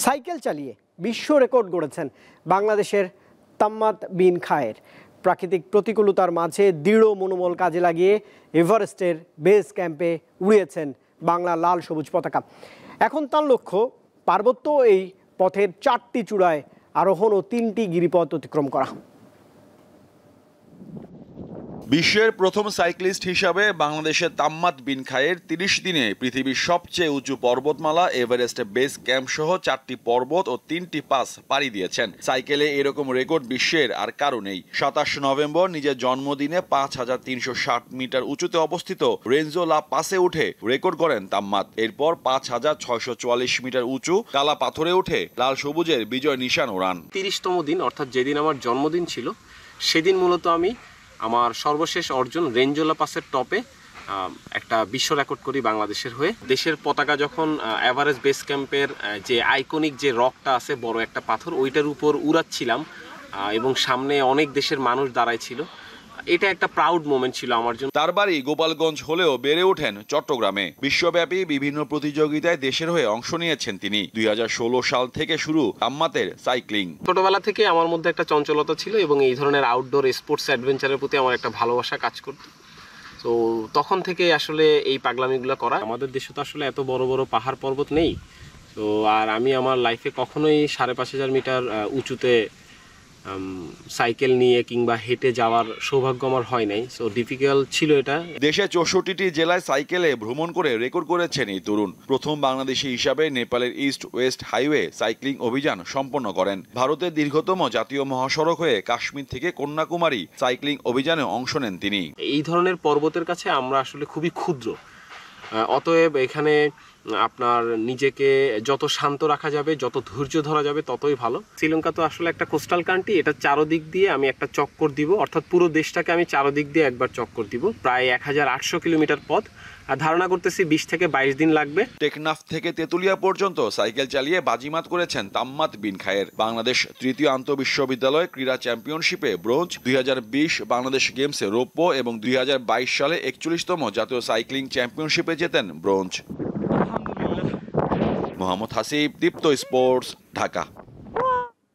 Cycle চালিয়ে বিশ্ব record গড়েছেন বাংলাদেশের তাম্মাত বিন খায়ের। প্রাকৃতিক প্রতিকূলতার মাঝে দৃঢ় মনোবল কাজে লাগিয়ে এভারেস্টের বেস ক্যাম্পে উড়িয়েছেন বাংলা লাল সবুজ পতাকা। এখন তার লক্ষ্য পার্বত্য এই পথের 4টি চূড়ায় আরোহণ ও 3টি গিরিপথ অতিক্রম করা। বিশ্বের প্রথম সাইক্লিস্ট হিসাবে বাংলাদেশের তাম্মাত বিন খায়ের 30 দিনে পৃথিবীর সবচেয়ে উঁচু পর্বতমালা এভারেস্ট বেস ক্যাম্প সহ 4টি পর্বত ও 3টি পাস পাড়ি দিয়েছেন। সাইকেলে এরকম রেকর্ড বিশ্বের আর কারো নেই। 27 নভেম্বর নিজের জন্মদিনে 5360 মিটার উঁচুতে অবস্থিত রেঞ্জো লা পাসে উঠে রেকর্ড করেন তাম্মাত। এরপর 5644 মিটার উঁচু কালা পাথরে উঠে লাল সবুজের বিজয় নিশান ওড়ান। 30তম দিন অর্থাৎ যেদিন আমার জন্মদিন ছিল সেদিন মূলত আমি আমার সর্বশেষ অর্জন রেঞ্জো লা পাসের টপে একটা বিশ্ব রেকর্ড করি বাংলাদেশের হয়ে। দেশের পতাকা যখন এভারেস্ট বেস ক্যাম্পের যে আইকনিক যে রকটা আছে বড় একটা পাথর, ওইটার উপর উড়াচ্ছিলাম এবং সামনে অনেক দেশের মানুষ দাঁড়ায় ছিল। এটা একটা প্রাউড মোমেন্ট ছিল আমার জন্য। তার বাড়ি গোপালগঞ্জ হলেও বেড়ে ওঠেন চট্টগ্রামে। বিশ্বব্যাপী বিভিন্ন প্রতিযোগিতায় দেশের হয়ে অংশ নিয়েছেন তিনি। 2016 সাল থেকে শুরু তাম্মাতের সাইক্লিং। ছোটবেলা থেকে আমার মধ্যে একটা চঞ্চলতা ছিল এবং এই ধরনের আউটডোর স্পোর্টস অ্যাডভেঞ্চারের প্রতি আমার একটা ভালোবাসা কাজ করত। তো তখন থেকে আসলে এই পাগলামিগুলো করা। আমাদের দেশে তো আসলে এত বড় বড় পাহাড় পর্বত নেই। তো আর আমি আমার লাইফে কখনোই 5500 মিটার উঁচুতে সাইকেল নিয়ে কিংবা হেঁটে যাওয়ার সৌভাগ্য আমার হয় নাই। সো ডিফিকাল্ট ছিল এটা। দেশে 64টি জেলায় সাইকেলে ভ্রমণ করে রেকর্ড করেছেন এই তরুণ। প্রথম বাংলাদেশি হিসাবে নেপালের ইস্ট ওয়েস্ট হাইওয়ে সাইক্লিং অভিযান সম্পন্ন করেন। ভারতের দীর্ঘতম জাতীয় মহাসড়ক হয়ে কাশ্মীর থেকে কন্যাকুমারী সাইক্লিং অভিযানে অংশ নেন তিনি। এই ধরনের পর্বতের কাছে আমরা আসলে খুবই ক্ষুদ্র, অতএব এখানে আপনার নিজেকে যত শান্ত রাখা যাবে, যত ধৈর্য ধরা যাবে ততই ভালো। শ্রীলঙ্কা তো আসলে একটা কোস্টাল কান্ট্রি, এটা চারদিক দিয়ে আমি একটা চক্কর দিব, অর্থাৎ পুরো দেশটাকে আমি চারদিক দিয়ে একবার চক্কর দিব। প্রায় 1800 কিলোমিটার পথ, আর ধারণা করতেছি 20 থেকে 22 দিন লাগবে। টেকনাফ থেকে তেতুলিয়া পর্যন্ত সাইকেল চালিয়ে বাজিমাত করেছেন তাম্মাত বিন খায়ের। বাংলাদেশ তৃতীয় আন্তঃবিশ্ববিদ্যালয় ক্রীড়া চ্যাম্পিয়নশিপে ব্রোঞ্জ, 2020 বাংলাদেশ গেমসে রৌপ্য এবং 2022 সালে 41তম জাতীয় সাইক্লিং চ্যাম্পিয়নশিপে জেতেন ব্রোঞ্জ। মোহাম্মদ হাসিব, দীপ্ত স্পোর্টস, ঢাকা।